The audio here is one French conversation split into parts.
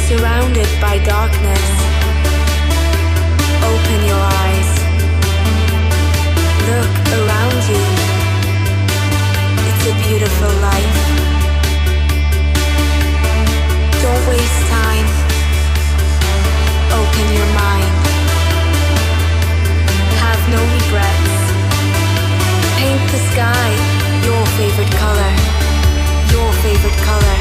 surrounded by darkness, open your eyes. Look around you. It's a beautiful life. Don't waste time. Open your mind. Have no regrets. Paint the sky your favorite color. Your favorite color.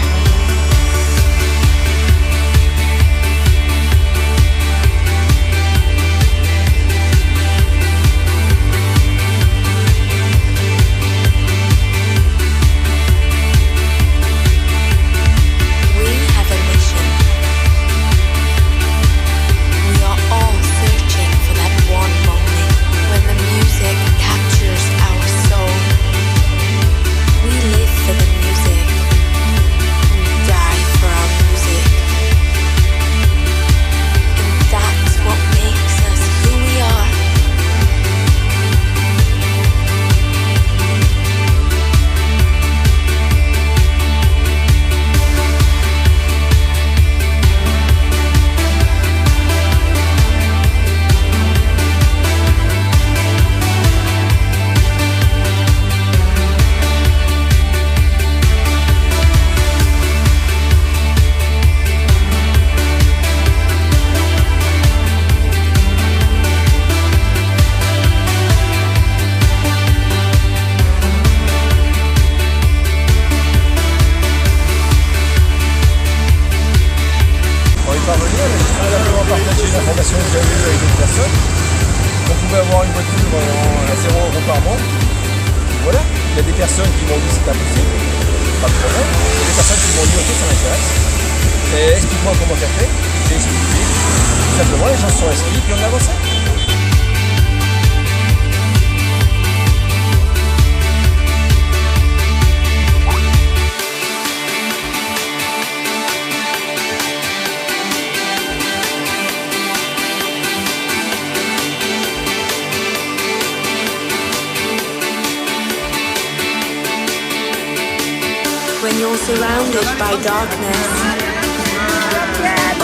When you're surrounded by darkness,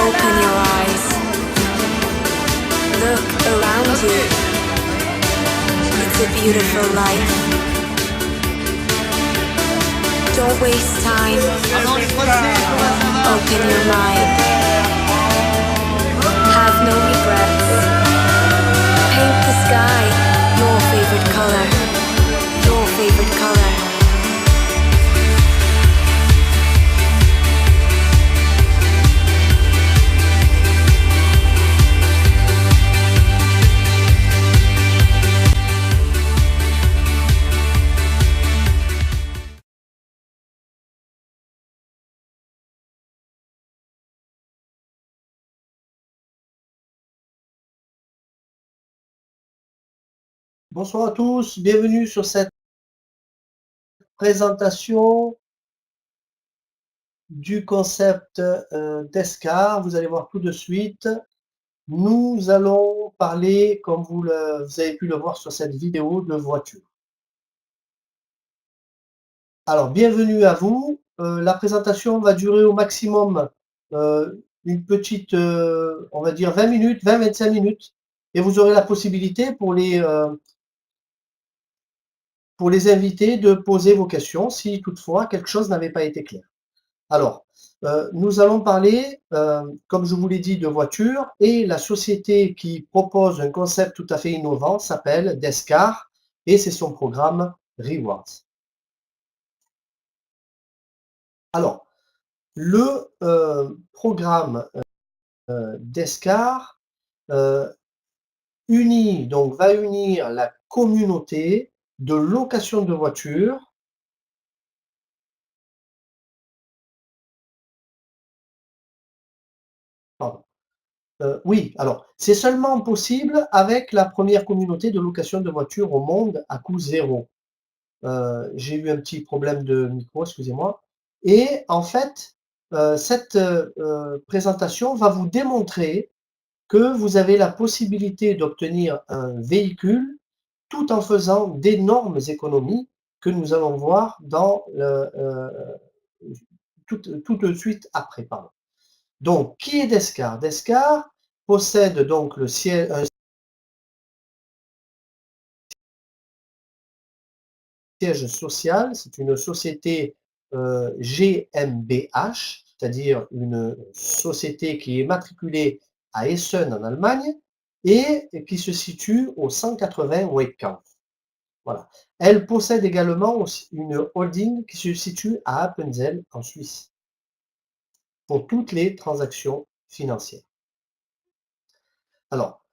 open your eyes. Look around you. It's a beautiful life. Don't waste time. Open your mind. Have no regrets. Paint the sky your favorite color. Your favorite color. Bonsoir à tous, bienvenue sur cette présentation du concept d'ESCAR. Vous allez voir tout de suite. Nous allons parler, comme vous avez pu le voir sur cette vidéo, de voiture. Alors, bienvenue à vous. La présentation va durer au maximum une petite, on va dire 20 minutes, 20-25 minutes. Et vous aurez la possibilité pour les invités de poser vos questions si toutefois quelque chose n'avait pas été clair. Alors, nous allons parler, comme je vous l'ai dit, de voitures, et la société qui propose un concept tout à fait innovant s'appelle d'ESCAR et c'est son programme Rewards. Alors, le programme d'ESCAR va unir la communauté de location de voitures oui, alors c'est seulement possible avec la première communauté de location de voitures au monde à coût zéro. J'ai eu un petit problème de micro, excusez-moi. Et en fait, cette présentation va vous démontrer que vous avez la possibilité d'obtenir un véhicule tout en faisant d'énormes économies que nous allons voir dans tout de suite après. Pardon. Donc, qui est Descar? Descar possède donc un siège social, c'est une société GmbH, c'est-à-dire une société qui est matriculée à Essen en Allemagne et qui se situe au 180 Weidkampf. Voilà. Elle possède également aussi une holding qui se situe à Appenzell en Suisse pour toutes les transactions financières. Alors,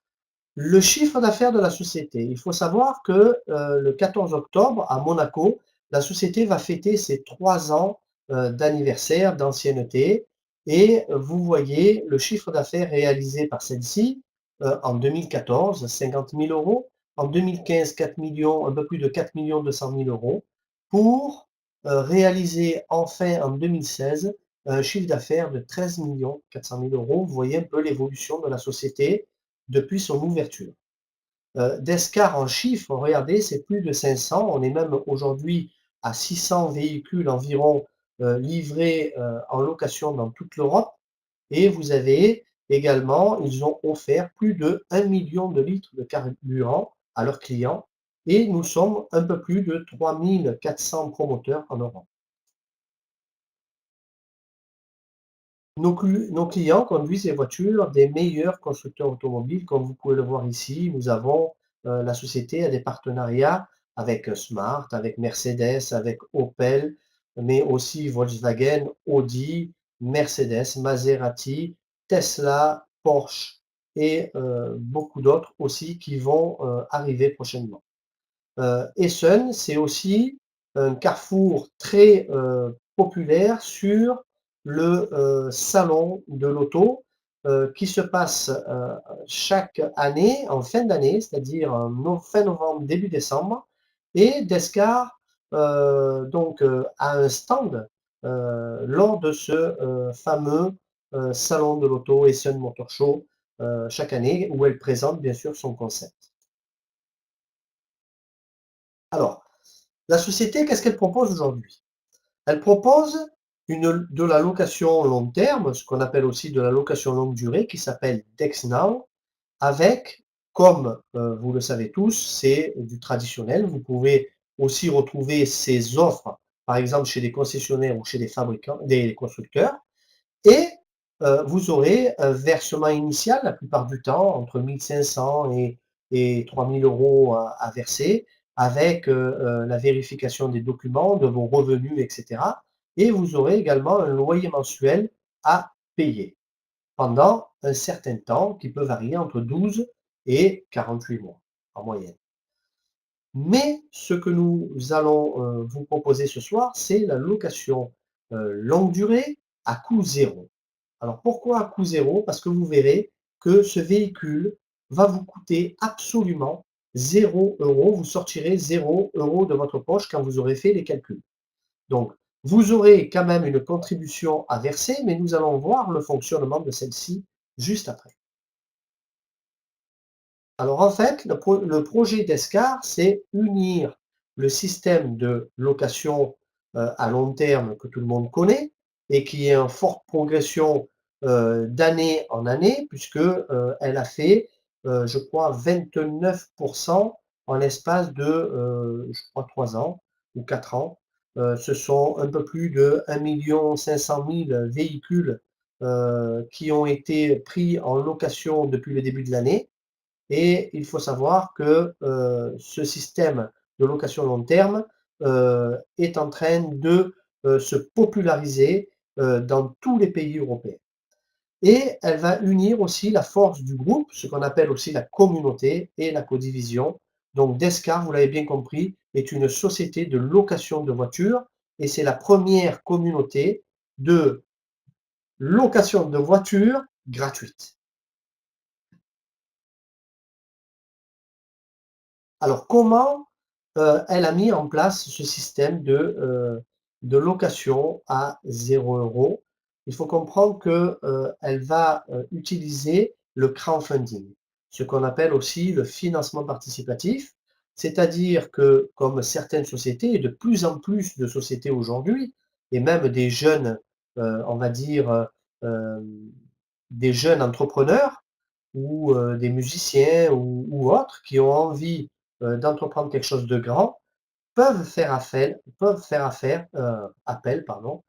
le chiffre d'affaires de la société, il faut savoir que le 14 octobre, à Monaco, la société va fêter ses 3 ans d'anniversaire d'ancienneté et vous voyez le chiffre d'affaires réalisé par celle-ci en 2014, 50 000 euros, en 2015, 4 millions, un peu plus de 4 200 000 euros, pour réaliser enfin en 2016 un chiffre d'affaires de 13 400 000 euros. Vous voyez un peu l'évolution de la société depuis son ouverture. Descar en chiffres, regardez, c'est plus de 500. On est même aujourd'hui à 600 véhicules environ livrés en location dans toute l'Europe. Et vous avez également, ils ont offert plus de 1 million de litres de carburant à leurs clients. Et nous sommes un peu plus de 3400 promoteurs en Europe. Nos clients conduisent les voitures des meilleurs constructeurs automobiles. Comme vous pouvez le voir ici, nous avons la société a des partenariats avec Smart, avec Mercedes, avec Opel, mais aussi Volkswagen, Audi, Mercedes, Maserati, Tesla, Porsche et beaucoup d'autres aussi qui vont arriver prochainement. Essen, c'est aussi un carrefour très populaire sur le salon de l'auto qui se passe chaque année, en fin d'année, c'est-à-dire fin novembre, début décembre. Et Descar a un stand lors de ce fameux salon de l'auto Essen Motor Show chaque année où elle présente bien sûr son concept. Alors, la société, qu'est-ce qu'elle propose aujourd'hui? Elle propose de la location long terme, ce qu'on appelle aussi de la location longue durée, qui s'appelle DexNow, avec, comme vous le savez tous, c'est du traditionnel. Vous pouvez aussi retrouver ces offres, par exemple chez des concessionnaires ou chez des fabricants, des constructeurs. Et vous aurez un versement initial, la plupart du temps, entre 1500 et 3000 euros à verser, avec la vérification des documents, de vos revenus, etc. Et vous aurez également un loyer mensuel à payer pendant un certain temps qui peut varier entre 12 et 48 mois en moyenne. Mais ce que nous allons vous proposer ce soir, c'est la location longue durée à coût zéro. Alors pourquoi à coût zéro? Parce que vous verrez que ce véhicule va vous coûter absolument 0 euros. Vous sortirez 0 euros de votre poche quand vous aurez fait les calculs. Donc, vous aurez quand même une contribution à verser, mais nous allons voir le fonctionnement de celle-ci juste après. Alors en fait, le projet d'Escar, c'est unir le système de location à long terme que tout le monde connaît et qui est en forte progression d'année en année, puisque elle a fait, je crois, 29% en l'espace de, je crois, 3 ans ou 4 ans. Ce sont un peu plus de 1 500 000 véhicules qui ont été pris en location depuis le début de l'année. Et il faut savoir que ce système de location long terme est en train de se populariser dans tous les pays européens. Et elle va unir aussi la force du groupe, ce qu'on appelle aussi la communauté et la codivision. Donc Descar, vous l'avez bien compris, est une société de location de voitures et c'est la première communauté de location de voitures gratuite. Alors, comment elle a mis en place ce système de location à 0 euros? Il faut comprendre que elle va utiliser le crowdfunding, ce qu'on appelle aussi le financement participatif. C'est-à-dire que, comme certaines sociétés, et de plus en plus de sociétés aujourd'hui, et même des jeunes, on va dire, des jeunes entrepreneurs ou des musiciens ou autres qui ont envie, d'entreprendre quelque chose de grand, appel pardon,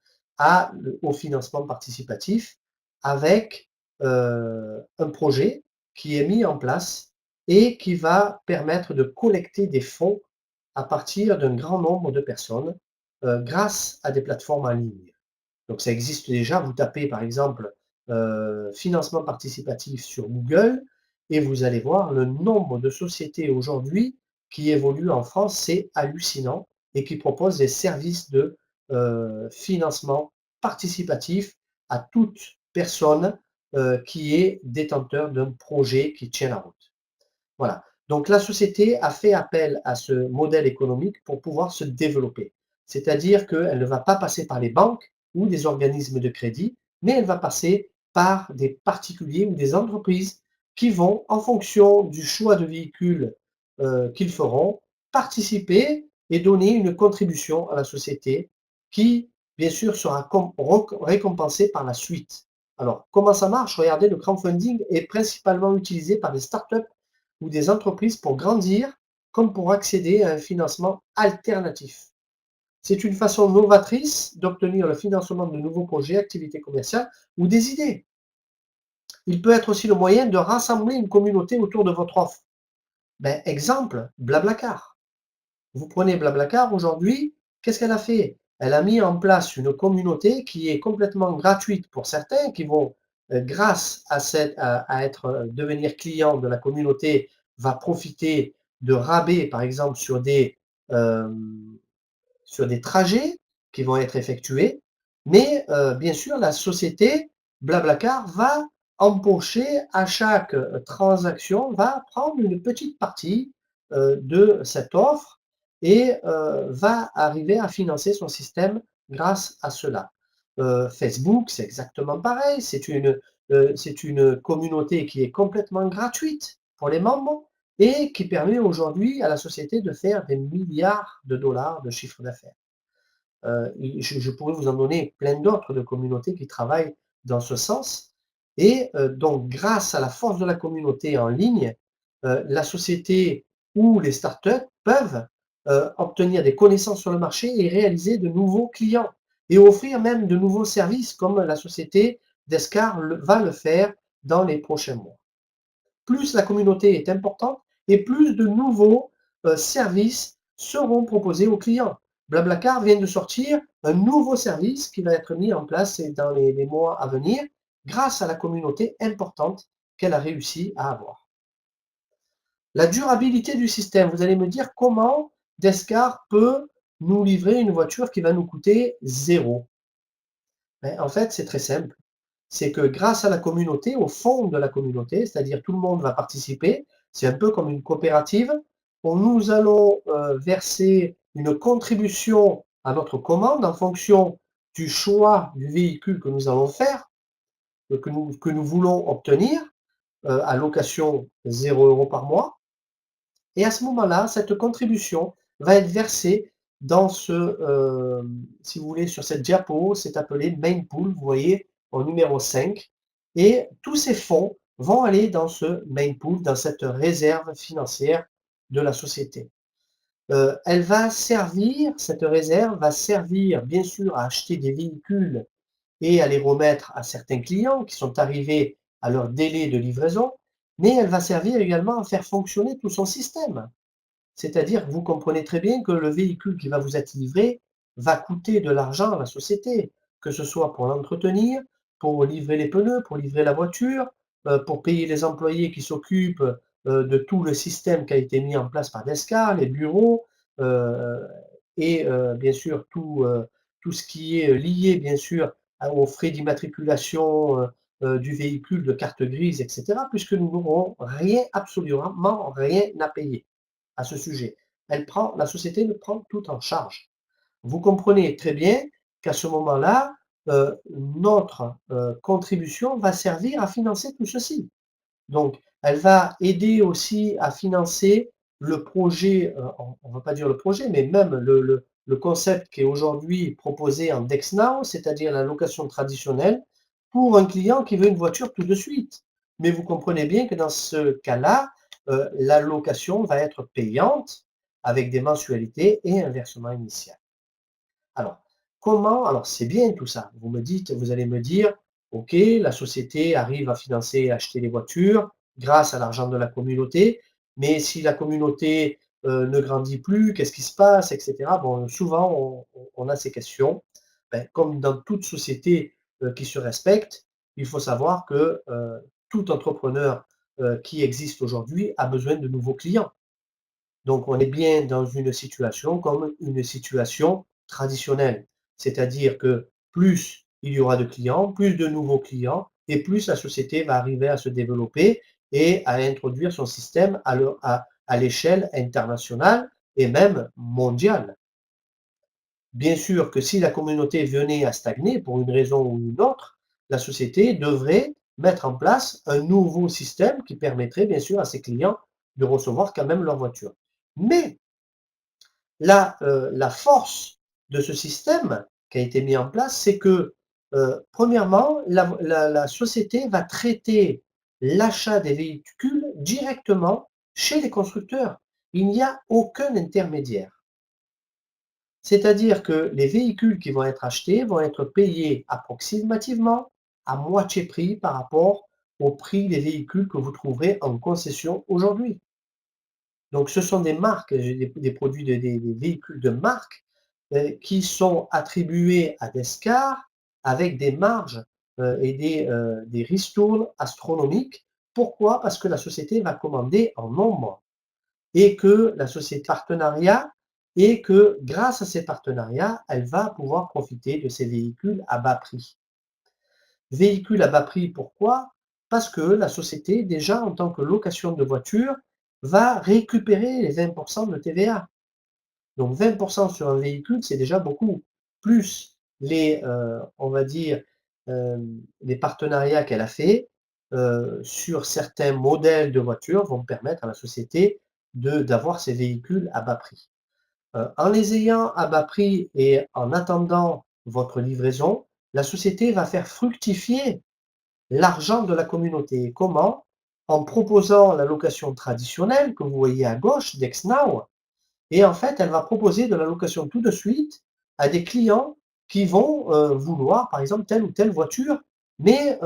au financement participatif avec, un projet qui est mis en place et qui va permettre de collecter des fonds à partir d'un grand nombre de personnes, grâce à des plateformes en ligne. Donc ça existe déjà, vous tapez par exemple, financement participatif sur Google et vous allez voir le nombre de sociétés aujourd'hui qui évoluent en France, c'est hallucinant et qui proposent des services de, financement participatif à toute personne, qui est détenteur d'un projet qui tient la route. Voilà. Donc la société a fait appel à ce modèle économique pour pouvoir se développer. C'est-à-dire qu'elle ne va pas passer par les banques ou des organismes de crédit, mais elle va passer par des particuliers ou des entreprises qui vont, en fonction du choix de véhicule qu'ils feront, participer et donner une contribution à la société qui, bien sûr, sera récompensée par la suite. Alors, comment ça marche? Regardez, le crowdfunding est principalement utilisé par des startups ou des entreprises pour grandir comme pour accéder à un financement alternatif. C'est une façon novatrice d'obtenir le financement de nouveaux projets, activités commerciales ou des idées. Il peut être aussi le moyen de rassembler une communauté autour de votre offre. Exemple, Blablacar. Vous prenez Blablacar aujourd'hui, qu'est-ce qu'elle a fait? Elle a mis en place une communauté qui est complètement gratuite pour certains, qui vont, grâce à devenir client de la communauté, va profiter de rabais, par exemple, euh, sur des trajets qui vont être effectués. Mais bien sûr, la société Blablacar va empocher à chaque transaction, va prendre une petite partie de cette offre et va arriver à financer son système grâce à cela. Facebook, c'est exactement pareil, c'est une communauté qui est complètement gratuite pour les membres et qui permet aujourd'hui à la société de faire des milliards de dollars de chiffre d'affaires. Je pourrais vous en donner plein d'autres de communautés qui travaillent dans ce sens. Et donc, grâce à la force de la communauté en ligne, la société ou les startups peuvent obtenir des connaissances sur le marché et réaliser de nouveaux clients et offrir même de nouveaux services comme la société d'Escar va le faire dans les prochains mois. Plus la communauté est importante et plus de nouveaux services seront proposés aux clients. Blablacar vient de sortir un nouveau service qui va être mis en place dans les mois à venir grâce à la communauté importante qu'elle a réussi à avoir. La durabilité du système, vous allez me dire comment Descar peut nous livrer une voiture qui va nous coûter zéro. En fait, c'est très simple. C'est que grâce à la communauté, au fond de la communauté, c'est-à-dire tout le monde va participer, c'est un peu comme une coopérative, nous allons verser une contribution à notre commande en fonction du choix du véhicule que nous allons faire, que nous voulons obtenir, à location 0 € par mois. Et à ce moment-là, cette contribution va être versée dans si vous voulez, sur cette diapo, c'est appelé main pool, vous voyez, au numéro 5. Et tous ces fonds vont aller dans ce main pool, dans cette réserve financière de la société. Cette réserve va servir bien sûr à acheter des véhicules et à les remettre à certains clients qui sont arrivés à leur délai de livraison, mais elle va servir également à faire fonctionner tout son système. C'est-à-dire que vous comprenez très bien que le véhicule qui va vous être livré va coûter de l'argent à la société, que ce soit pour l'entretenir, pour livrer les pneus, pour livrer la voiture, pour payer les employés qui s'occupent de tout le système qui a été mis en place par Descar, les bureaux, euh, et bien sûr tout ce qui est lié bien sûr aux frais d'immatriculation du véhicule, de carte grise, etc., puisque nous n'aurons rien, absolument rien à payer à ce sujet. La société le prend tout en charge. Vous comprenez très bien qu'à ce moment-là, notre contribution va servir à financer tout ceci. Donc, elle va aider aussi à financer le projet, on ne va pas dire le projet, mais même le concept qui est aujourd'hui proposé en DexNow, c'est-à-dire la location traditionnelle, pour un client qui veut une voiture tout de suite. Mais vous comprenez bien que dans ce cas-là, la location va être payante avec des mensualités et un versement initial. Alors, comment alors c'est bien tout ça. Vous allez me dire: «OK, la société arrive à financer et acheter les voitures grâce à l'argent de la communauté, mais si la communauté, ne grandit plus, qu'est-ce qui se passe?» et cetera. Bon, souvent on a ces questions. Ben, comme dans toute société, qui se respecte, il faut savoir que, tout entrepreneur, qui existe aujourd'hui a besoin de nouveaux clients. Donc on est bien dans une situation comme une situation traditionnelle. C'est-à-dire que plus il y aura de clients, plus de nouveaux clients et plus la société va arriver à se développer et à introduire son système à l'échelle internationale et même mondiale. Bien sûr que si la communauté venait à stagner pour une raison ou une autre, la société devrait mettre en place un nouveau système qui permettrait bien sûr à ses clients de recevoir quand même leur voiture. Mais la force de ce système qui a été mis en place, c'est que, premièrement, la société va traiter l'achat des véhicules directement chez les constructeurs. Il n'y a aucun intermédiaire. C'est-à-dire que les véhicules qui vont être achetés vont être payés approximativement à moitié prix par rapport au prix des véhicules que vous trouverez en concession aujourd'hui. Donc ce sont des marques, des produits des véhicules de marque, qui sont attribués à Descar avec des marges, et des ristournes astronomiques. Pourquoi? Parce que la société va commander en nombre et que la société partenariat et que grâce à ces partenariats, elle va pouvoir profiter de ces véhicules à bas prix. Véhicules à bas prix, pourquoi? Parce que la société, déjà en tant que location de voiture, va récupérer les 20 de TVA. Donc 20 sur un véhicule, c'est déjà beaucoup. Plus on va dire, les partenariats qu'elle a fait, sur certains modèles de voitures vont permettre à la société d'avoir ces véhicules à bas prix. En les ayant à bas prix et en attendant votre livraison, la société va faire fructifier l'argent de la communauté. Comment? En proposant la location traditionnelle que vous voyez à gauche d'Exnow et en fait, elle va proposer de la location tout de suite à des clients qui vont, vouloir par exemple telle ou telle voiture, mais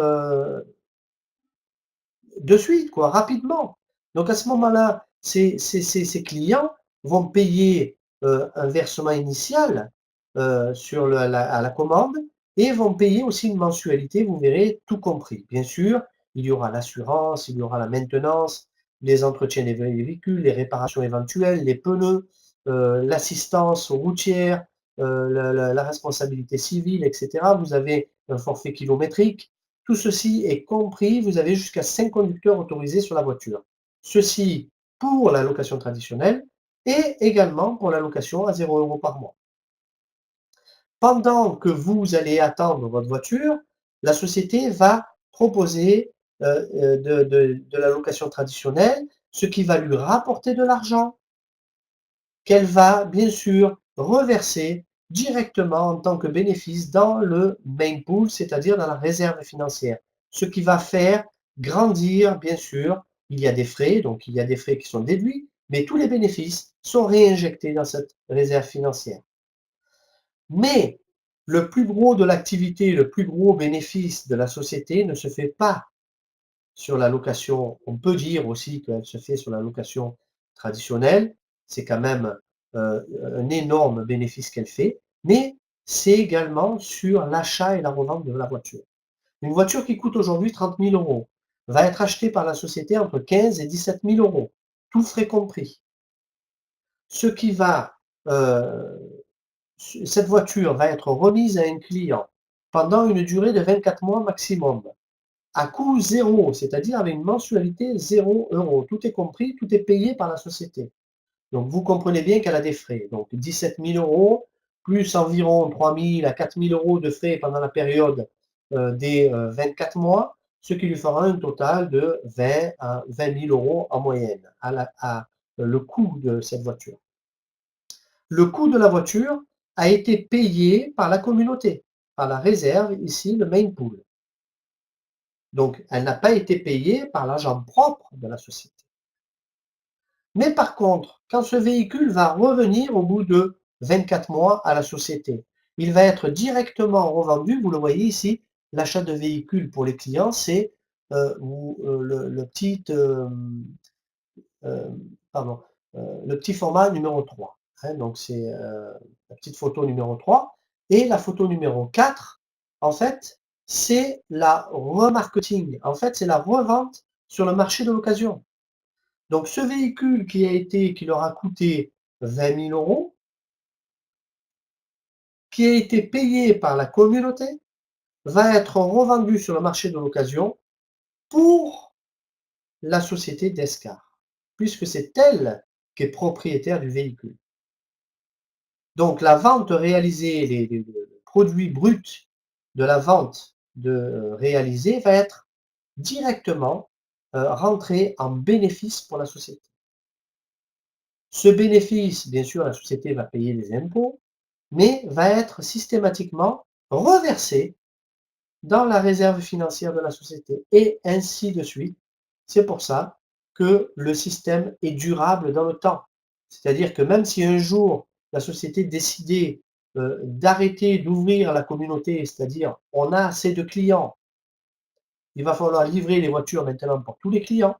de suite quoi, rapidement. Donc à ce moment-là, ces clients vont payer, un versement initial, sur à la commande et vont payer aussi une mensualité, vous verrez, tout compris. Bien sûr, il y aura l'assurance, il y aura la maintenance, les entretiens des véhicules, les réparations éventuelles, les pneus, l'assistance routière, la responsabilité civile et cetera. Vous avez un forfait kilométrique. Tout ceci est compris, vous avez jusqu'à 5 conducteurs autorisés sur la voiture. Ceci pour la location traditionnelle et également pour la location à 0 € par mois. Pendant que vous allez attendre votre voiture, la société va proposer, de la location traditionnelle, ce qui va lui rapporter de l'argent qu'elle va bien sûr reverser directement en tant que bénéfice dans le main pool, c'est-à-dire dans la réserve financière. Ce qui va faire grandir, bien sûr, il y a des frais, donc il y a des frais qui sont déduits, mais tous les bénéfices sont réinjectés dans cette réserve financière. Mais le plus gros de l'activité, le plus gros bénéfice de la société ne se fait pas sur la location. On peut dire aussi qu'elle se fait sur la location traditionnelle. C'est quand même un énorme bénéfice qu'elle fait, mais c'est également sur l'achat et la revente de la voiture. Une voiture qui coûte aujourd'hui 30 000 € va être achetée par la société entre 15 et 17 000 €, tout frais compris. Ce qui va, cette voiture va être remise à un client pendant une durée de 24 mois maximum à coût zéro, c'est-à-dire avec une mensualité 0 €. Tout est compris, tout est payé par la société. Donc vous comprenez bien qu'elle a des frais. Donc 17 000 € plus environ 3 000 à 4 000 € de frais pendant la période des 24 mois, ce qui lui fera un total de 20 à 20 000 € en moyenne le coût de cette voiture. Le coût de la voiture a été payé par la communauté, par la réserve, ici le main pool. Donc, elle n'a pas été payée par l'argent propre de la société. Mais par contre, quand ce véhicule va revenir au bout de 24 mois à la société, il va être directement revendu. Vous le voyez ici, l'achat de véhicules pour les clients, c'est le petit, euh, pardon, le petit format numéro 3. Hein, donc c'est la petite photo numéro 3. Et la photo numéro 4, en fait, c'est la remarketing. En fait, c'est la revente sur le marché de l'occasion. Donc ce véhicule qui leur a coûté 20 000 euros, qui a été payé par la communauté, va être revendu sur le marché de l'occasion pour la société d'Escar, puisque c'est elle qui est propriétaire du véhicule. Donc la vente réalisée, le produit brut de la vente réalisée va être directement rentré en bénéfice pour la société. Ce bénéfice, bien sûr, la société va payer des impôts, mais va être systématiquement reversé dans la réserve financière de la société, et ainsi de suite. C'est pour ça que le système est durable dans le temps. C'est-à-dire que même si un jour la société décidait d'arrêter d'ouvrir à la communauté, c'est-à-dire on a assez de clients, il va falloir livrer les voitures maintenant pour tous les clients,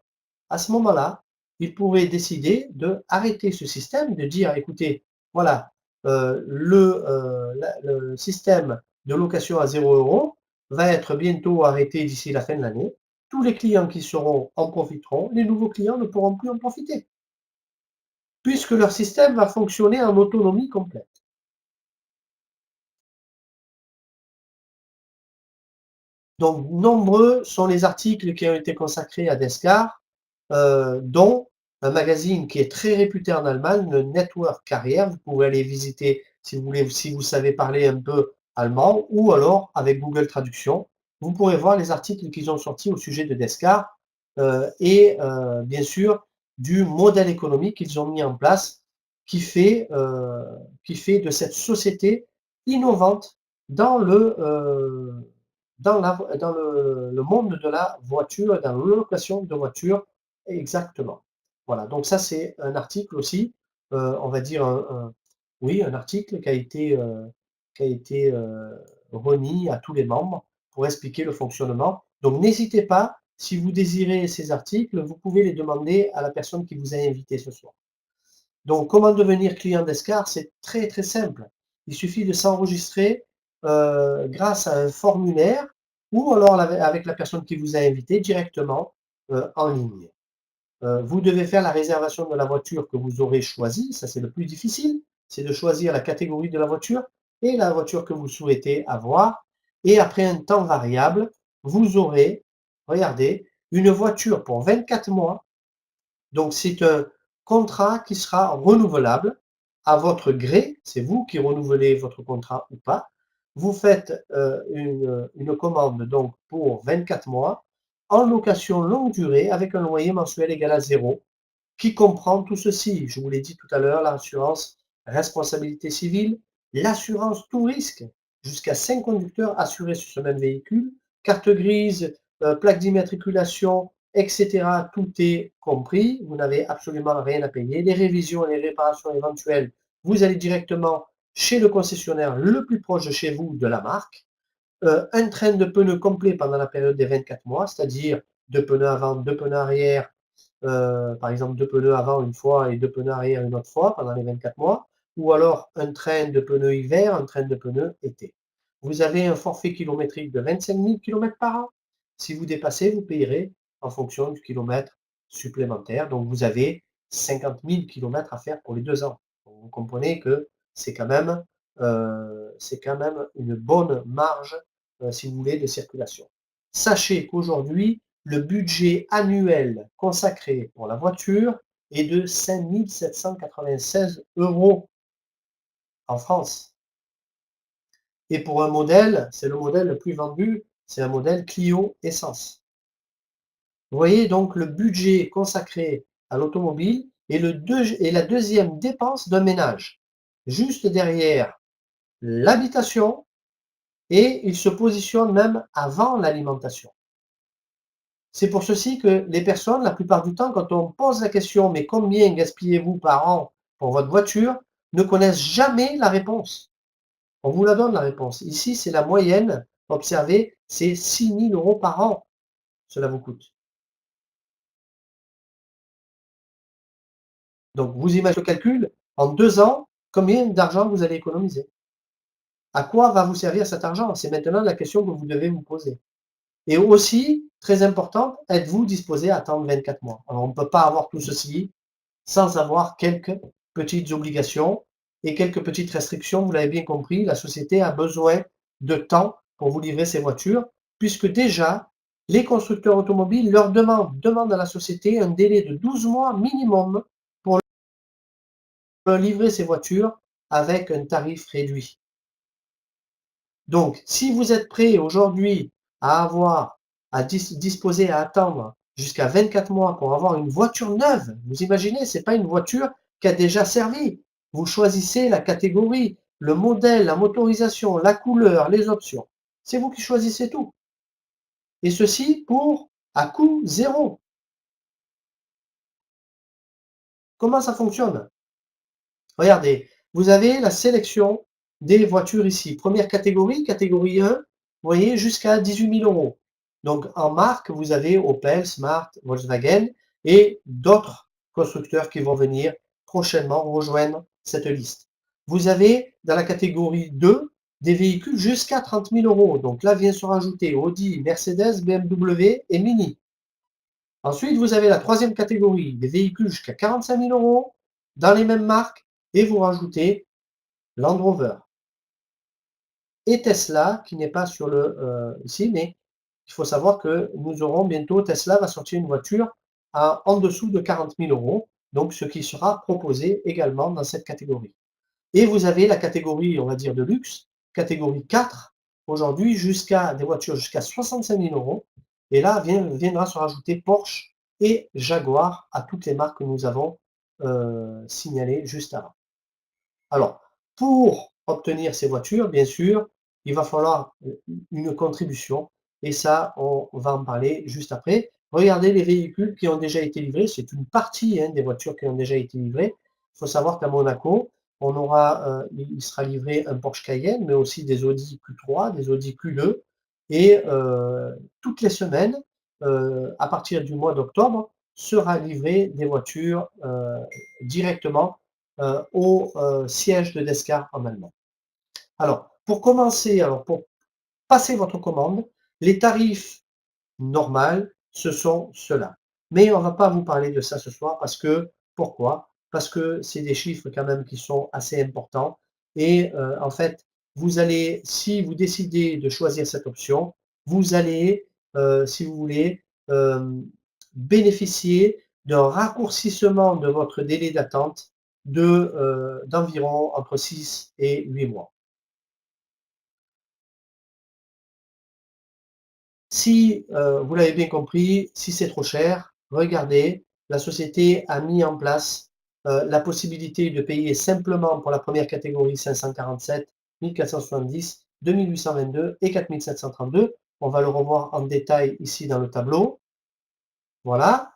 à ce moment-là, ils pourraient décider d'arrêter ce système, de dire, écoutez, voilà, le système de location à 0 euros va être bientôt arrêté d'ici la fin de l'année. Tous les clients qui seront en profiteront, les nouveaux clients ne pourront plus en profiter, puisque leur système va fonctionner en autonomie complète. Donc, nombreux sont les articles qui ont été consacrés à Descartes, dont un magazine qui est très réputé en Allemagne, le Network Carrière. Vous pouvez aller visiter si vous voulez, si vous savez parler un peu allemand, ou alors avec Google Traduction, vous pourrez voir les articles qu'ils ont sortis au sujet de Descartes et bien sûr du modèle économique qu'ils ont mis en place qui fait de cette société innovante dans le monde de la voiture, dans la location de voitures, exactement. Voilà, donc ça c'est un article aussi, on va dire oui, un article qui a été remis à tous les membres pour expliquer le fonctionnement. Donc n'hésitez pas, si vous désirez ces articles, vous pouvez les demander à la personne qui vous a invité ce soir. Donc, comment devenir client d'Escar? C'est très très simple. Il suffit de s'enregistrer grâce à un formulaire ou alors avec la personne qui vous a invité directement en ligne. Vous devez faire la réservation de la voiture que vous aurez choisie. Ça, c'est le plus difficile. C'est de choisir la catégorie de la voiture et la voiture que vous souhaitez avoir. Et après un temps variable, vous aurez, regardez, une voiture pour 24 mois. Donc, c'est un contrat qui sera renouvelable à votre gré. C'est vous qui renouvelez votre contrat ou pas. Vous faites une commande donc pour 24 mois en location longue durée avec un loyer mensuel égal à 0 qui comprend tout ceci. Je vous l'ai dit tout à l'heure, l'assurance responsabilité civile, l'assurance tout risque, jusqu'à 5 conducteurs assurés sur ce même véhicule, carte grise, plaque d'immatriculation, etc. Tout est compris. Vous n'avez absolument rien à payer. Les révisions et les réparations éventuelles, vous allez directement chez le concessionnaire le plus proche de chez vous de la marque. Un train de pneus complet pendant la période des 24 mois, c'est-à-dire 2 pneus avant, 2 pneus arrière, par exemple 2 pneus avant une fois et 2 pneus arrière une autre fois pendant les 24 mois, ou alors un train de pneus hiver, un train de pneus été. Vous avez un forfait kilométrique de 25 000 km par an. Si vous dépassez, vous payerez en fonction du kilomètre supplémentaire. Donc vous avez 50 000 km à faire pour les 2 ans. Donc, vous comprenez que c'est quand même une bonne marge, si vous voulez, de circulation. Sachez qu'aujourd'hui, le budget annuel consacré pour la voiture est de 5 796 € en France. Et pour un modèle, c'est le modèle le plus vendu, c'est un modèle Clio Essence. Vous voyez donc le budget consacré à l'automobile est la deuxième dépense d'un ménage, juste derrière l'habitation, et il se positionne même avant l'alimentation. C'est pour ceci que les personnes, la plupart du temps, quand on pose la question: «Mais combien gaspillez-vous par an pour votre voiture?», ne connaissent jamais la réponse. On vous la donne la réponse. Ici, c'est la moyenne observée, c'est 6 000 € par an, cela vous coûte. Donc vous imaginez le calcul, en 2 ans, combien d'argent vous allez économiser? À quoi va vous servir cet argent? C'est maintenant la question que vous devez vous poser. Et aussi, très important, êtes-vous disposé à attendre 24 mois? Alors on ne peut pas avoir tout ceci sans avoir quelques petites obligations et quelques petites restrictions. Vous l'avez bien compris, la société a besoin de temps pour vous livrer ses voitures, puisque déjà, les constructeurs automobiles demandent à la société un délai de 12 mois minimum pour leur livrer ces voitures avec un tarif réduit. Donc, si vous êtes prêt aujourd'hui à avoir, disposer, à attendre jusqu'à 24 mois pour avoir une voiture neuve, vous imaginez, c'est pas une voiture qui a déjà servi. Vous choisissez la catégorie, le modèle, la motorisation, la couleur, les options. C'est vous qui choisissez tout. Et ceci pour à coût zéro. Comment ça fonctionne? Regardez, vous avez la sélection des voitures ici. Première catégorie, catégorie 1, vous voyez, jusqu'à 18 000 €. Donc en marque, vous avez Opel, Smart, Volkswagen et d'autres constructeurs qui vont venir prochainement rejoindre cette liste. Vous avez dans la catégorie 2 des véhicules jusqu'à 30 000 €. Donc là vient se rajouter Audi, Mercedes, BMW et Mini. Ensuite, vous avez la troisième catégorie, des véhicules jusqu'à 45 000 € dans les mêmes marques et vous rajoutez Land Rover et Tesla qui n'est pas sur le ici, mais il faut savoir que nous aurons bientôt, Tesla va sortir une voiture en dessous de 40 000 €, donc ce qui sera proposé également dans cette catégorie. Et vous avez la catégorie, on va dire, de luxe, catégorie 4, aujourd'hui jusqu'à des voitures jusqu'à 65 000 €. Et là viendra se rajouter Porsche et Jaguar à toutes les marques que nous avons signalées juste avant. Alors, pour obtenir ces voitures, bien sûr, il va falloir une contribution et ça, on va en parler juste après. Regardez les véhicules qui ont déjà été livrés, c'est une partie des voitures qui ont déjà été livrées. Il faut savoir qu'à Monaco, il sera livré un Porsche Cayenne, mais aussi des Audi Q3, des Audi Q2 et toutes les semaines, à partir du mois d'octobre, sera livré des voitures directement au siège de Descar en Allemagne. Alors, pour commencer, pour passer votre commande, les tarifs normaux, ce sont ceux-là. Mais on ne va pas vous parler de ça ce soir parce que, pourquoi? Parce que c'est des chiffres quand même qui sont assez importants et en fait, vous allez, si vous décidez de choisir cette option, vous allez, si vous voulez, bénéficier d'un raccourcissement de votre délai d'attente d'environ entre 6 et 8 mois. Si, vous l'avez bien compris, si c'est trop cher, regardez, la société a mis en place, la possibilité de payer simplement pour la première catégorie 547, 1470, 2822 et 4732. On va le revoir en détail ici dans le tableau. Voilà.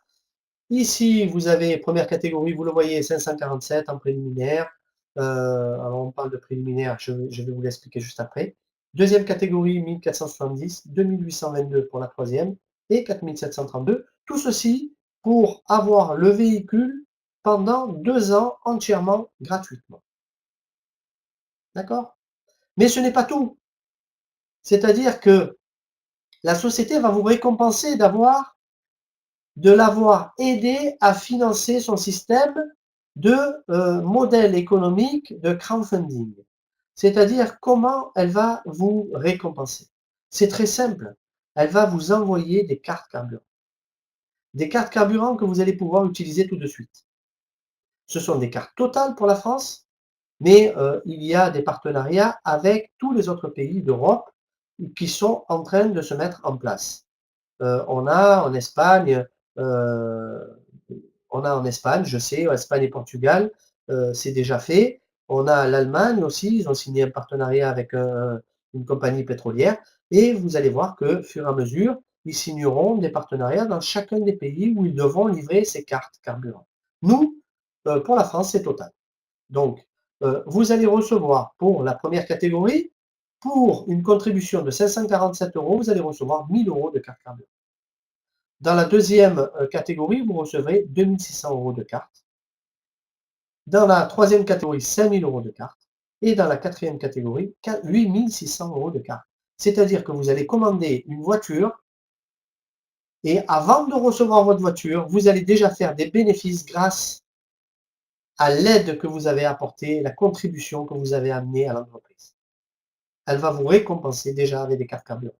Ici, vous avez première catégorie, vous le voyez, 547 en préliminaire. Alors on parle de préliminaire, je vais vous l'expliquer juste après. Deuxième catégorie, 1470, 2822 pour la troisième et 4732. Tout ceci pour avoir le véhicule pendant 2 ans entièrement gratuitement. D'accord? Mais ce n'est pas tout. C'est-à-dire que la société va vous récompenser de l'avoir aidé à financer son système de modèle économique de crowdfunding. C'est-à-dire comment elle va vous récompenser. C'est très simple. Elle va vous envoyer des cartes carburant. Des cartes carburant que vous allez pouvoir utiliser tout de suite. Ce sont des cartes totales pour la France, mais il y a des partenariats avec tous les autres pays d'Europe qui sont en train de se mettre en place. On a en Espagne, je sais, Espagne et Portugal, c'est déjà fait. On a l'Allemagne aussi, ils ont signé un partenariat avec une compagnie pétrolière et vous allez voir que, fur et à mesure, ils signeront des partenariats dans chacun des pays où ils devront livrer ces cartes carburant. Nous, pour la France, c'est Total. Donc, vous allez recevoir pour la première catégorie, pour une contribution de 547 €, vous allez recevoir 1 000 € de carte carburant. Dans la deuxième catégorie, vous recevrez 2 600 € de carte. Dans la troisième catégorie, 5 000 € de carte. Et dans la quatrième catégorie, 8 600 € de carte. C'est-à-dire que vous allez commander une voiture et avant de recevoir votre voiture, vous allez déjà faire des bénéfices grâce à l'aide que vous avez apportée, la contribution que vous avez amenée à l'entreprise. Elle va vous récompenser déjà avec des cartes carburant.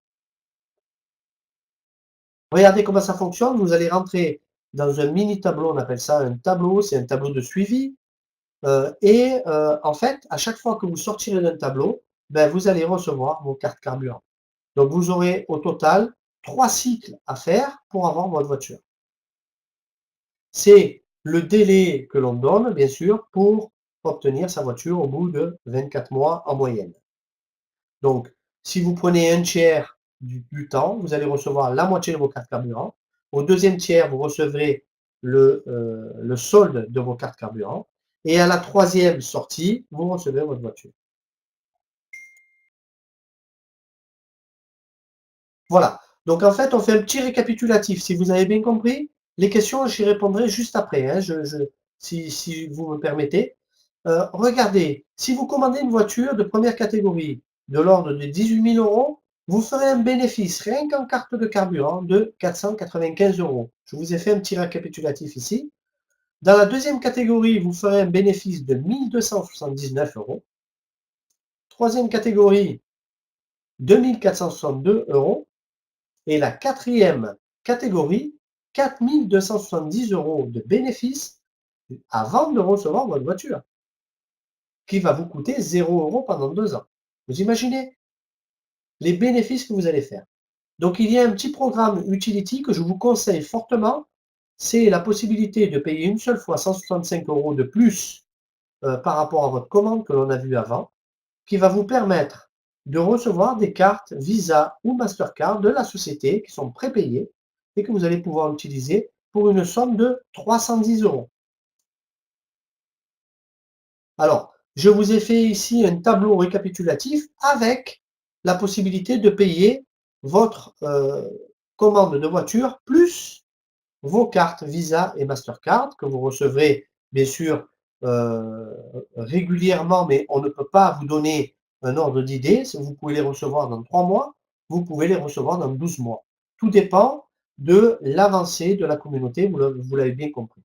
Regardez comment ça fonctionne. Vous allez rentrer dans un mini tableau, on appelle ça un tableau, c'est un tableau de suivi. En fait, à chaque fois que vous sortirez d'un tableau, ben, vous allez recevoir vos cartes carburant. Donc vous aurez au total 3 cycles à faire pour avoir votre voiture. C'est le délai que l'on donne, bien sûr, pour obtenir sa voiture au bout de 24 mois en moyenne. Donc, si vous prenez un tiers du temps, vous allez recevoir la moitié de vos cartes carburant. Au deuxième tiers, vous recevrez le solde de vos cartes carburant. Et à la troisième sortie, vous recevez votre voiture. Voilà. Donc en fait, on fait un petit récapitulatif. Si vous avez bien compris, les questions, j'y répondrai juste après, hein, si vous me permettez. Regardez, si vous commandez une voiture de première catégorie de l'ordre de 18 000 €, vous ferez un bénéfice, rien qu'en carte de carburant, de 495 €. Je vous ai fait un petit récapitulatif ici. Dans la deuxième catégorie, vous ferez un bénéfice de 1 279 €. Troisième catégorie, 2 462 €. Et la quatrième catégorie, 4 270 € de bénéfices avant de recevoir votre voiture, qui va vous coûter 0 € pendant 2 ans. Vous imaginez les bénéfices que vous allez faire. Donc il y a un petit programme Utility que je vous conseille fortement, c'est la possibilité de payer une seule fois 165 € de plus par rapport à votre commande que l'on a vu avant, qui va vous permettre de recevoir des cartes Visa ou Mastercard de la société qui sont prépayées et que vous allez pouvoir utiliser pour une somme de 310 €. Alors, je vous ai fait ici un tableau récapitulatif avec la possibilité de payer votre commande de voiture plus vos cartes Visa et Mastercard que vous recevrez bien sûr régulièrement, mais on ne peut pas vous donner un ordre d'idée. Vous pouvez les recevoir dans 3 mois, vous pouvez les recevoir dans 12 mois. Tout dépend de l'avancée de la communauté, vous l'avez bien compris.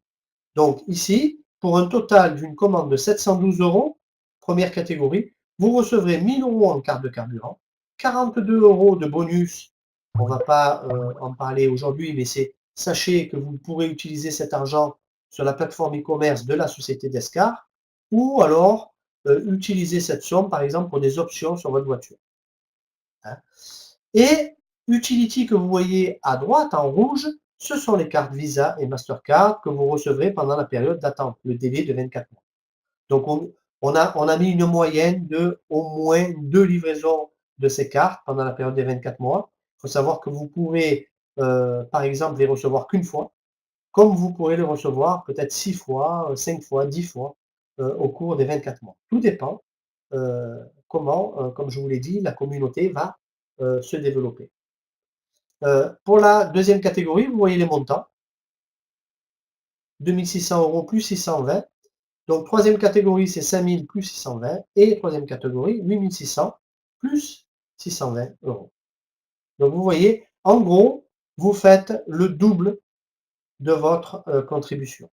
Donc ici, pour un total d'une commande de 712 €, première catégorie, vous recevrez 1 000 € en carte de carburant, 42 € de bonus. On ne va pas en parler aujourd'hui, mais sachez que vous pourrez utiliser cet argent sur la plateforme e-commerce de la société d'Escar, ou alors utiliser cette somme, par exemple, pour des options sur votre voiture. Hein. Et Utility que vous voyez à droite en rouge, ce sont les cartes Visa et Mastercard que vous recevrez pendant la période d'attente, le délai de 24 mois. Donc on a mis une moyenne de au moins 2 livraisons de ces cartes pendant la période des 24 mois. Il faut savoir que vous pourrez, par exemple, les recevoir qu'une fois, comme vous pourrez les recevoir peut-être 6 fois, 5 fois, 10 fois au cours des 24 mois. Tout dépend comment, comme je vous l'ai dit, la communauté va se développer. Pour la deuxième catégorie, vous voyez les montants. 2 600 € plus 620. Donc troisième catégorie, c'est 5 000 plus 620. Et troisième catégorie, 8 600 plus 620 €. Donc vous voyez, en gros, vous faites le double de votre contribution.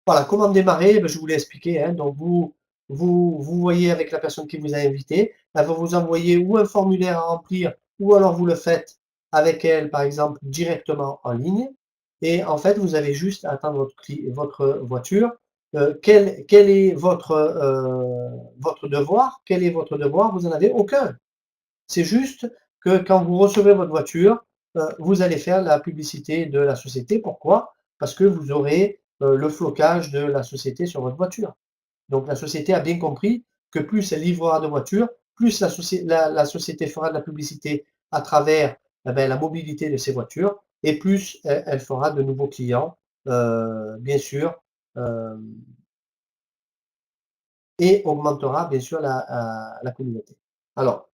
Voilà, comment démarrer? Je vous l'ai expliqué, hein. Donc vous voyez avec la personne qui vous a invité, elle va vous envoyer ou un formulaire à remplir, ou alors vous le faites avec elle, par exemple, directement en ligne. Et en fait, vous avez juste à attendre votre voiture. Quel est votre devoir? Quel est votre devoir? Vous n'en avez aucun. C'est juste que quand vous recevez votre voiture, vous allez faire la publicité de la société. Pourquoi? Parce que vous aurez le flocage de la société sur votre voiture. Donc la société a bien compris que plus elle livrera de voitures, plus la société fera de la publicité à travers la mobilité de ces voitures, et plus elle fera de nouveaux clients, bien sûr, et augmentera bien sûr la communauté. Alors,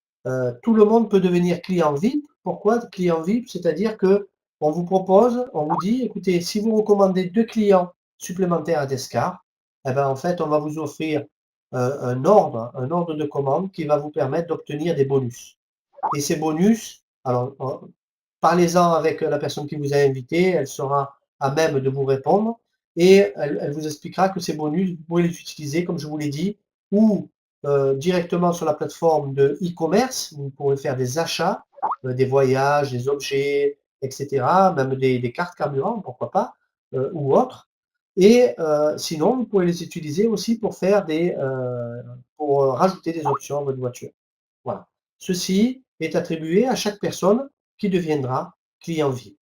tout le monde peut devenir client VIP. Pourquoi client VIP? C'est-à-dire que on vous propose, on vous dit: «Écoutez, si vous recommandez 2 clients supplémentaires à Descartes, et en fait, on va vous offrir, un ordre de commande qui va vous permettre d'obtenir des bonus». Et ces bonus, alors, parlez-en avec la personne qui vous a invité, elle sera à même de vous répondre, et elle vous expliquera que ces bonus, vous pouvez les utiliser, comme je vous l'ai dit, ou directement sur la plateforme de e-commerce. Vous pourrez faire des achats, des voyages, des objets, etc., même des cartes carburant, pourquoi pas, ou autres. Et sinon, vous pouvez les utiliser aussi pour faire pour rajouter des options à votre voiture. Voilà. Ceci est attribué à chaque personne qui deviendra client VIP.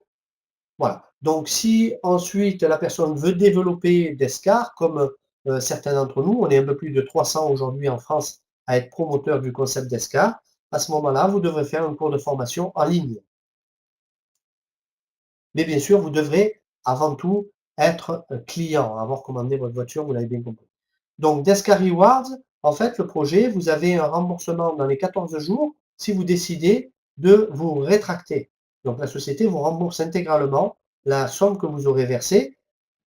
Voilà. Donc si ensuite la personne veut développer Descar, comme certains d'entre nous, on est un peu plus de 300 aujourd'hui en France à être promoteurs du concept Descar, à ce moment-là, vous devrez faire un cours de formation en ligne. Mais bien sûr, vous devrez avant tout être client, avoir commandé votre voiture, vous l'avez bien compris. Donc Descar Rewards, en fait, le projet, vous avez un remboursement dans les 14 jours si vous décidez de vous rétracter. Donc la société vous rembourse intégralement la somme que vous aurez versée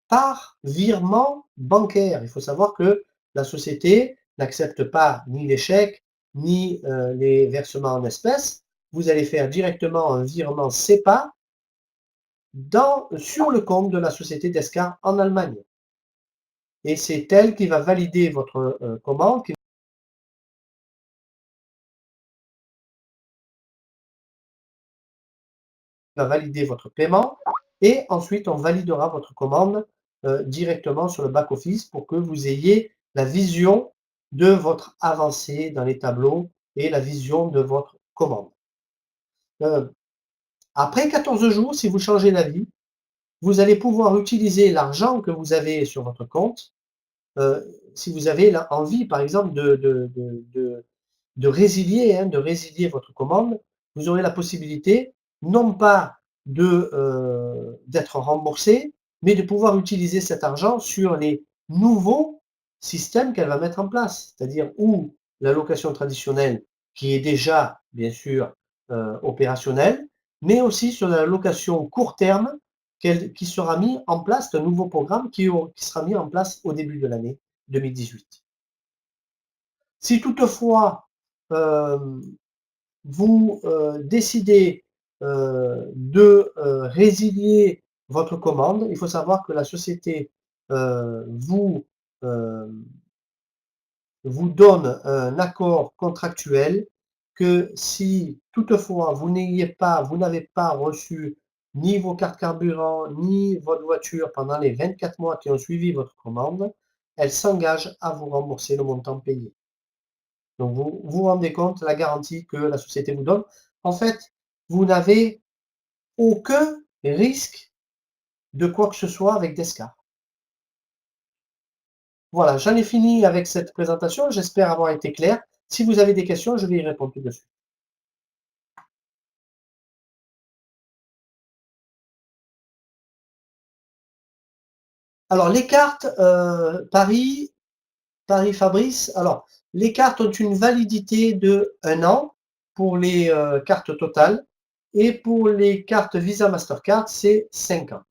par virement bancaire. Il faut savoir que la société n'accepte pas ni les chèques, ni les versements en espèces. Vous allez faire directement un virement SEPA sur le compte de la société Descar en Allemagne. Et c'est elle qui va valider votre commande, qui va valider votre paiement, et ensuite on validera votre commande directement sur le back-office pour que vous ayez la vision de votre avancée dans les tableaux et la vision de votre commande. Après 14 jours, si vous changez d'avis, vous allez pouvoir utiliser l'argent que vous avez sur votre compte. Si vous avez envie, par exemple, de résilier, de résilier votre commande, vous aurez la possibilité, non pas d'être remboursé, mais de pouvoir utiliser cet argent sur les nouveaux systèmes qu'elle va mettre en place. C'est-à-dire, ou la location traditionnelle, qui est déjà, bien sûr, opérationnelle, mais aussi sur la location court terme, qui sera mis en place, un nouveau programme qui sera mis en place au début de l'année 2018. Si toutefois vous décidez de résilier votre commande, il faut savoir que la société vous donne un accord contractuel que si toutefois vous n'avez pas reçu ni vos cartes carburant, ni votre voiture pendant les 24 mois qui ont suivi votre commande, elle s'engage à vous rembourser le montant payé. Donc vous vous rendez compte la garantie que la société vous donne. En fait, vous n'avez aucun risque de quoi que ce soit avec Descar. Voilà, j'en ai fini avec cette présentation, j'espère avoir été clair. Si vous avez des questions, je vais y répondre tout de suite. Alors les cartes Paris-Fabrice, alors les cartes ont une validité de 1 an pour les cartes totales, et pour les cartes Visa Mastercard, c'est 5 ans.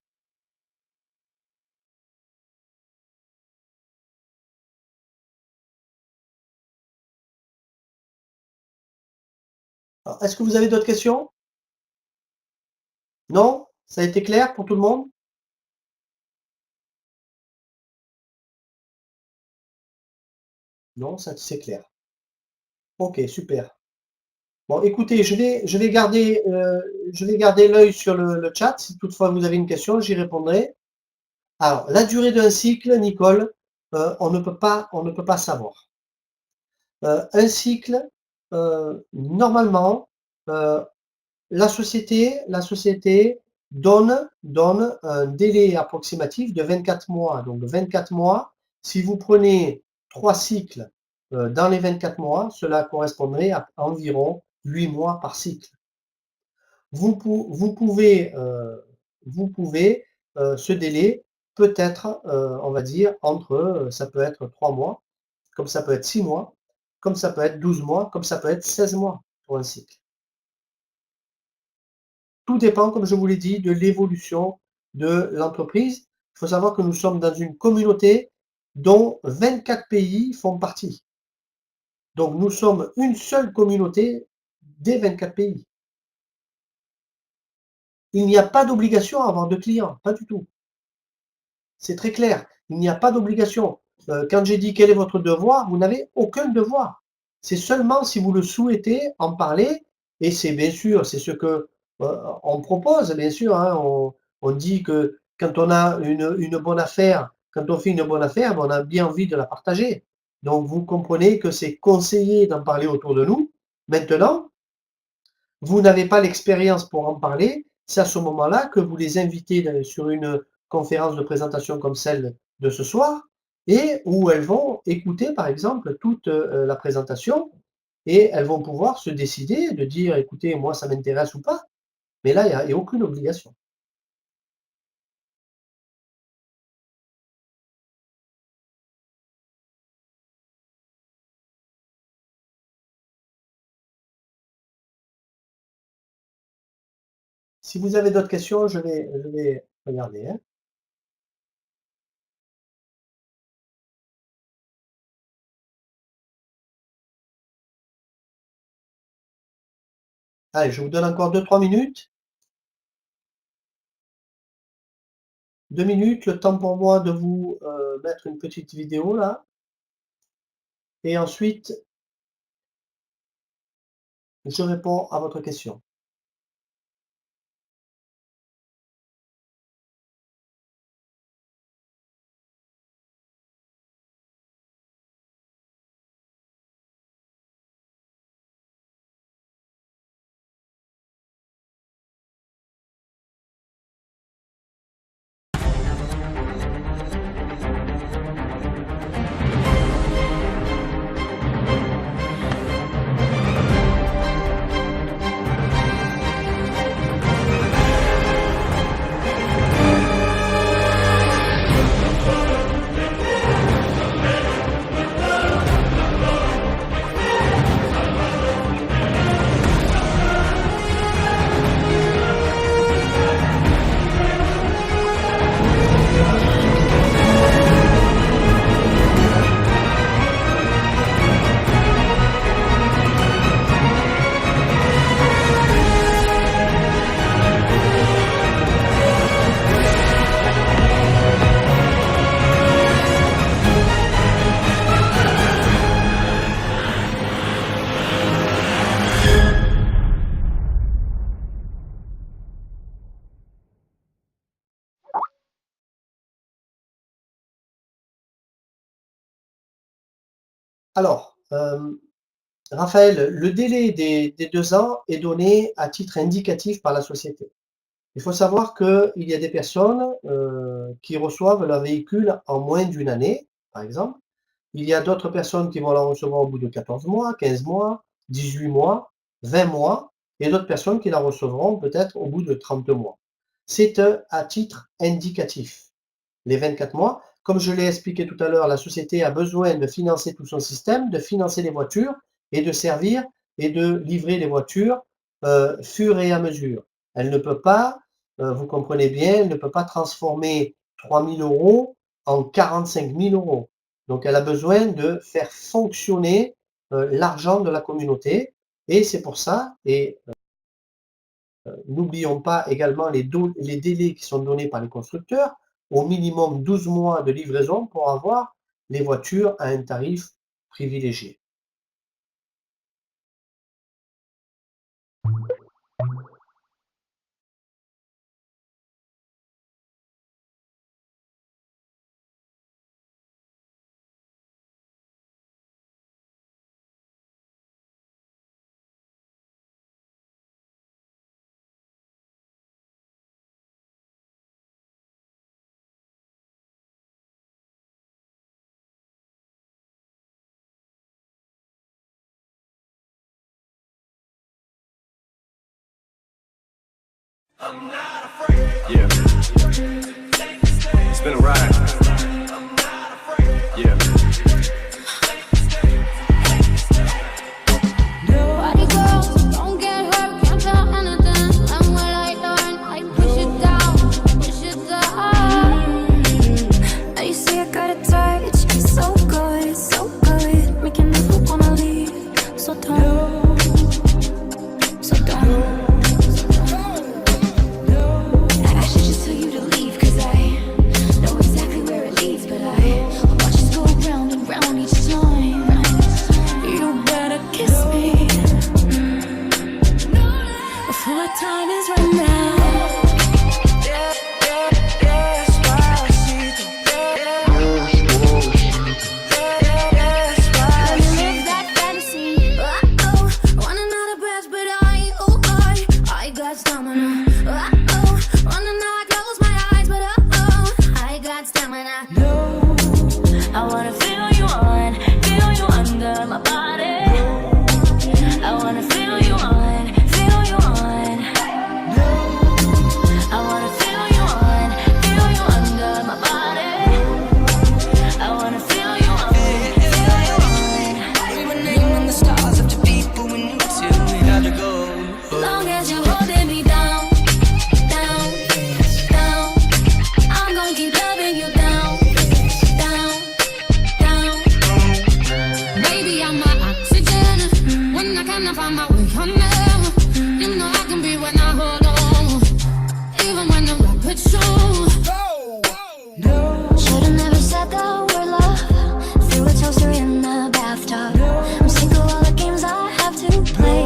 Est-ce que vous avez d'autres questions? Non? Ça a été clair pour tout le monde? Non, ça c'est clair. OK, super. Bon, écoutez, je vais garder l'œil sur le chat. Si toutefois vous avez une question, j'y répondrai. Alors, la durée d'un cycle, Nicole, on ne peut pas savoir. Un cycle, normalement, heu, la société donne un délai approximatif de 24 mois. Donc 24 mois, si vous prenez 3 cycles, dans les 24 mois, cela correspondrait à environ 8 mois par cycle. Vous pouvez, ce délai peut être, on va dire entre, ça peut être 3 mois, comme ça peut être 6 mois, comme ça peut être 12 mois, comme ça peut être 16 mois pour un cycle. Tout dépend, comme je vous l'ai dit, de l'évolution de l'entreprise. Il faut savoir que nous sommes dans une communauté dont 24 pays font partie. Donc nous sommes une seule communauté des 24 pays. Il n'y a pas d'obligation à avoir de clients, pas du tout. C'est très clair. Il n'y a pas d'obligation. Quand j'ai dit: «Quel est votre devoir?», vous n'avez aucun devoir. C'est seulement si vous le souhaitez en parler et c'est bien sûr, c'est ce que, on propose bien sûr, hein. On dit que quand on a une bonne affaire, quand on fait une bonne affaire, ben, on a bien envie de la partager. Donc vous comprenez que c'est conseillé d'en parler autour de nous. Maintenant, vous n'avez pas l'expérience pour en parler, c'est à ce moment-là que vous les invitez sur une conférence de présentation comme celle de ce soir et où elles vont écouter, par exemple, toute, la présentation et elles vont pouvoir se décider de dire: «Écoutez, moi ça m'intéresse» ou pas. Mais là, il y a aucune obligation. Si vous avez d'autres questions, je vais regarder, hein. Allez, je vous donne encore 2 3 minutes. 2 minutes, le temps pour moi de vous, mettre une petite vidéo là et ensuite je réponds à votre question. Alors, Raphaël, le délai des 2 ans est donné à titre indicatif par la société. Il faut savoir qu'il y a des personnes, qui reçoivent leur véhicule en moins d'une année, par exemple. Il y a d'autres personnes qui vont la recevoir au bout de 14 mois, 15 mois, 18 mois, 20 mois et d'autres personnes qui la recevront peut-être au bout de 30 mois. C'est, à titre indicatif. Les 24 mois. Comme je l'ai expliqué tout à l'heure, la société a besoin de financer tout son système, de financer les voitures et de servir et de livrer les voitures fur et à mesure. Elle ne peut pas, vous comprenez bien, elle ne peut pas transformer 3 000 € en 45 000 €. Donc elle a besoin de faire fonctionner l'argent de la communauté et c'est pour ça, et n'oublions pas également les délais qui sont donnés par les constructeurs, au minimum 12 mois de livraison pour avoir les voitures à un tarif privilégié. Yeah. It's been a ride. Yeah. Party girls, don't get hurt, can't feel anything. And when I learn, I push it down, push it down. Now you see I got a touch, it's so good, making me wanna leave. So don't, so don't. I should just tell you to leave, 'cause I know exactly where it leads, but I watch us go round and round each time. You better kiss me before our time is run out. Let me live that fantasy. Uh-oh, running out of breath, but I got stamina. Uh-oh, running now I close my eyes, but I got stamina. I wanna feel you under my body. I wanna feel you on. I wanna feel you under my body. I wanna feel you on. We were naming the stars of the people we knew till we had to go. Long as you're holding me down, down, down. I'm gonna keep loving you down, down, down. Baby, I'm my oxygen. When I cannot find my way under, you know I can be when I hold on. Even when the rock puts through. Should've never said the word love. Threw a toaster in the bathtub. I'm sick of all the games I have to play.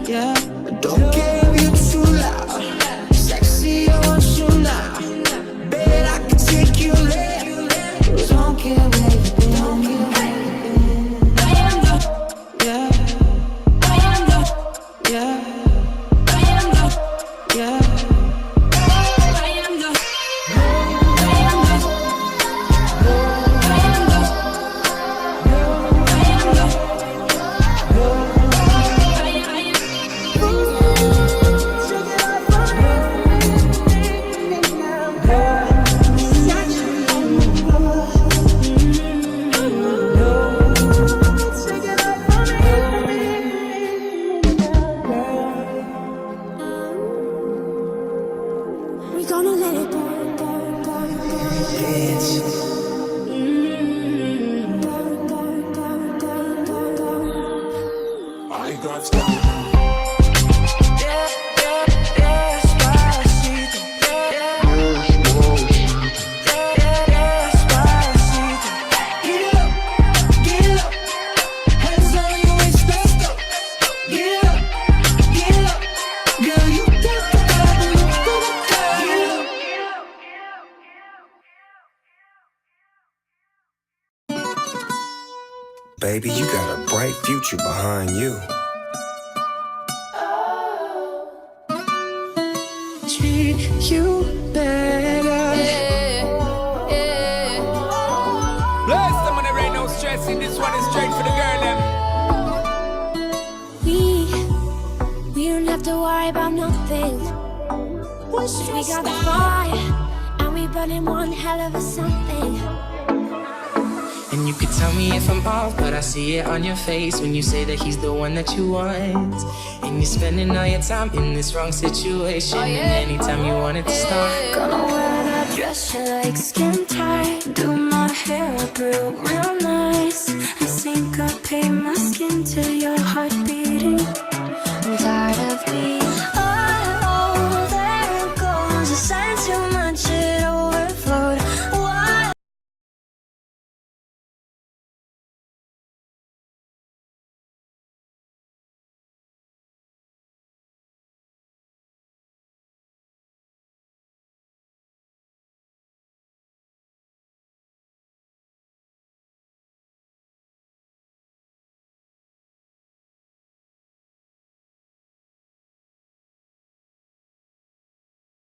Yeah, don't care if you're too loud. Sexy, I want you now. Bet I can take you there. Don't care where you've been. Yeah, yeah, yeah. We gonna let it burn, burn, burn, burn. Bitch. Burn, burn, burn, burn, burn, burn. I got stamina. Despacito. Despacito. Get up, hands on your waist, let's go. Get up, girl, you got the vibe, you got the girl. Baby, you got a bright future behind you. Treat you better. Bless them when there ain't no stressing. This one is straight for the girl, them. We don't have to worry about nothing. We got the fire, and we burning one hell of a something. And you could tell me if I'm off, but I see it on your face when you say that he's the one that you want. And you're spending all your time in this wrong situation. And anytime you want it to start, Gonna wear that dress you like, skin tight. Do my hair up real nice. And syncopate my skin to your heart beating.